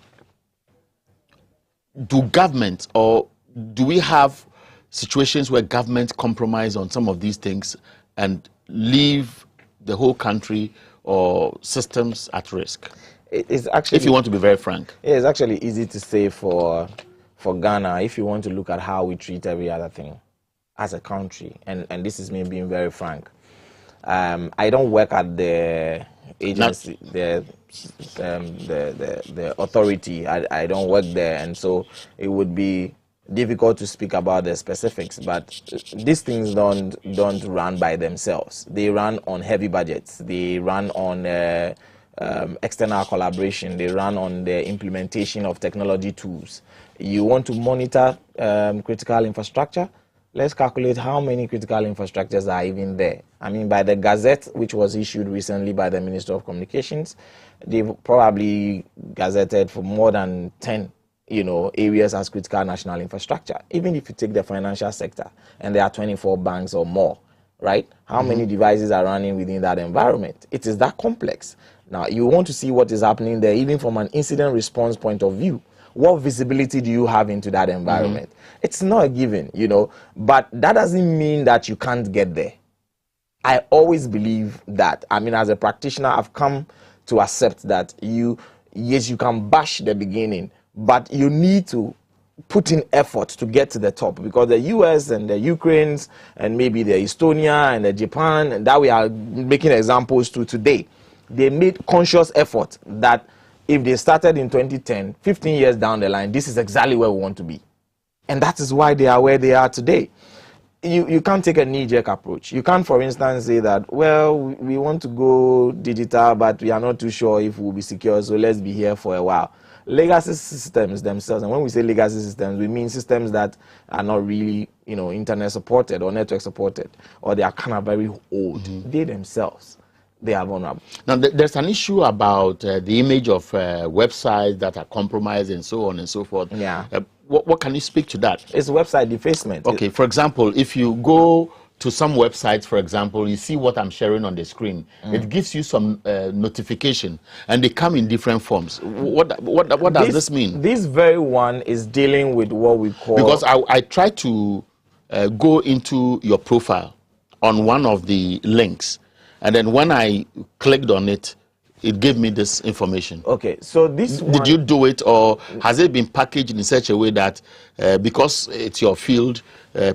do governments, or do we have situations where government compromise on some of these things and leave the whole country or systems at risk? It's actually, if you want to be very frank. It's actually easy to say for Ghana, if you want to look at how we treat every other thing as a country, and this is me being very frank. I don't work at the agency, the authority. I don't work there, and so it would be difficult to speak about the specifics. But these things don't run by themselves. They run on heavy budgets. They run on external collaboration. They run on the implementation of technology tools. You want to monitor critical infrastructure? Let's calculate how many critical infrastructures are even there. I mean, by the Gazette, which was issued recently by the Minister of Communications, they've probably gazetted for more than 10 areas as critical national infrastructure. Even if you take the financial sector, and there are 24 banks or more, right? How many devices are running within that environment? It is that complex. Now, you want to see what is happening there, even from an incident response point of view. What visibility do you have into that environment? It's not a given, but that doesn't mean that you can't get there. I always believe that. I mean, as a practitioner, I've come to accept that yes, you can bash the beginning, but you need to put in effort to get to the top, because the US and the Ukraines and maybe the Estonia and the Japan, and that we are making examples to today, they made conscious effort that if they started in 2010, 15 years down the line, this is exactly where we want to be. And that is why they are where they are today. You can't take a knee-jerk approach. You can't, for instance, say that, well, we want to go digital, but we are not too sure if we'll be secure, so let's be here for a while. Legacy systems themselves, and when we say legacy systems, we mean systems that are not really, internet supported or network supported, or they are kind of very old. They themselves, they are vulnerable. Now, there's an issue about the image of websites that are compromised and so on and so forth. Yeah. What can you speak to that? It's website defacement. Okay, for example, if you go to some websites, for example, you see what I'm sharing on the screen. It gives you some notification, and they come in different forms. What does this mean? This very one is dealing with what we call... Because I try to go into your profile on one of the links, and then when I clicked on it, it gave me this information. Okay, so this one... Did you do it, or has it been packaged in such a way that because it's your field,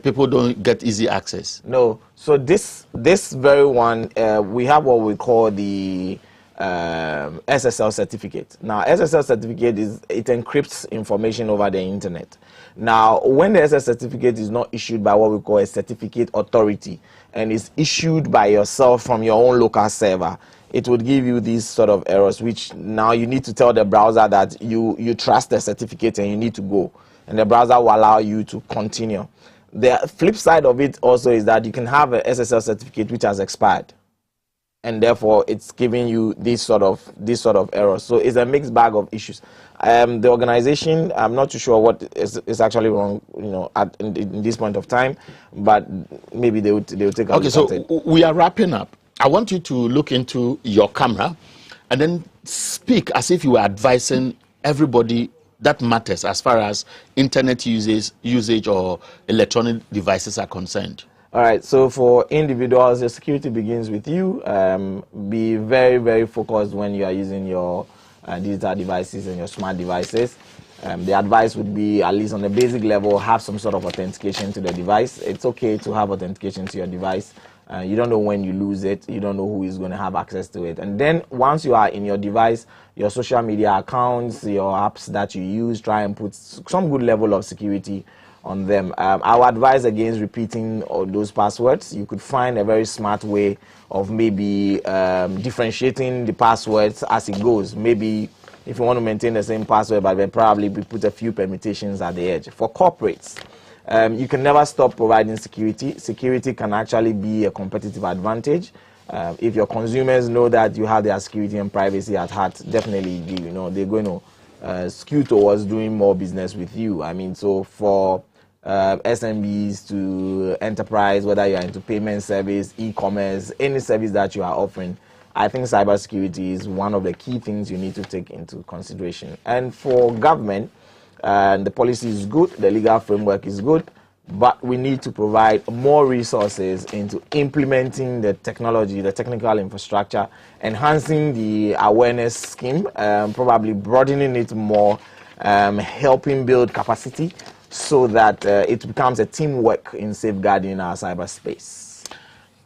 people don't get easy access? No. So this very one, we have what we call the SSL certificate. Now, SSL certificate it encrypts information over the internet. Now, when the SSL certificate is not issued by what we call a certificate authority and is issued by yourself from your own local server, it would give you these sort of errors, which now you need to tell the browser that you trust the certificate and you need to go, and the browser will allow you to continue. The flip side of it also is that you can have an SSL certificate which has expired, and therefore it's giving you this sort of errors. So it's a mixed bag of issues. The organization, I'm not too sure what is actually wrong, you know, in this point of time, but maybe they will take a look at it. So we are wrapping up. I want you to look into your camera and then speak as if you were advising everybody that matters as far as internet usage or electronic devices are concerned. All right, so for individuals, the security begins with you. Be very, very focused when you are using your digital devices and your smart devices. The advice would be, at least on a basic level, have some sort of authentication to the device. It's okay to have authentication to your device. You don't know when you lose it. You don't know who is going to have access to it. And then once you are in your device, your social media accounts, your apps that you use, try and put some good level of security on them. I would advise against repeating all those passwords. You could find a very smart way of maybe differentiating the passwords as it goes. Maybe if you want to maintain the same password, but then probably put a few permutations at the edge. For corporates, you can never stop providing security. Security can actually be a competitive advantage. If your consumers know that you have their security and privacy at heart, definitely, you know, they're going to skew towards doing more business with you. I mean, so for SMBs to enterprise, whether you're into payment service, e-commerce, any service that you are offering, I think cybersecurity is one of the key things you need to take into consideration. And for government, the policy is good, the legal framework is good, but we need to provide more resources into implementing the technology, the technical infrastructure, enhancing the awareness scheme, probably broadening it more, helping build capacity so that it becomes a teamwork in safeguarding our cyberspace.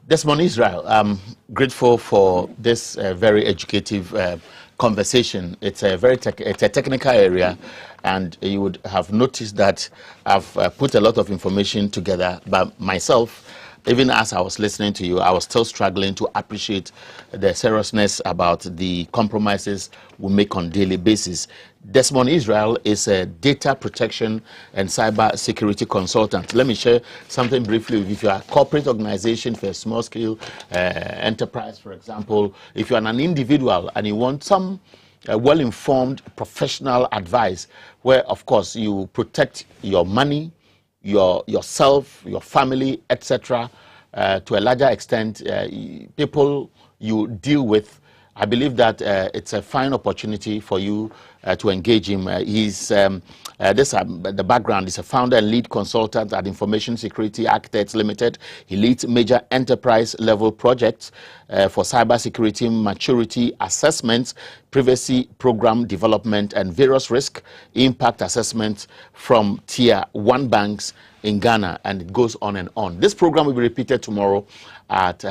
Desmond Israel, I'm grateful for this very educative conversation. It's a very technical area, and you would have noticed that I've put a lot of information together. But myself, even as I was listening to you, I was still struggling to appreciate the seriousness about the compromises we make on a daily basis. Desmond Israel is a data protection and cyber security consultant. Let me share something briefly. If you are a corporate organization, for a small scale enterprise, for example, if you're an individual and you want some well-informed professional advice where, of course, you protect your money, yourself, your family, etc., to a larger extent, people you deal with, I believe that it's a fine opportunity for you to engage him. The background is a founder and lead consultant at Information Security Architects Limited. He leads major enterprise level projects for cybersecurity maturity assessments, privacy program development, and various risk impact assessments from tier 1 banks in Ghana, and it goes on and on. This program will be repeated tomorrow at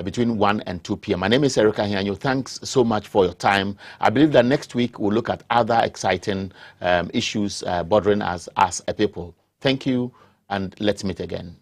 between 1 and 2 p.m. My name is Eric Ahianyo. Thanks so much for your time. I believe that next week we'll look at other exciting issues bothering us as a people. Thank you, and let's meet again.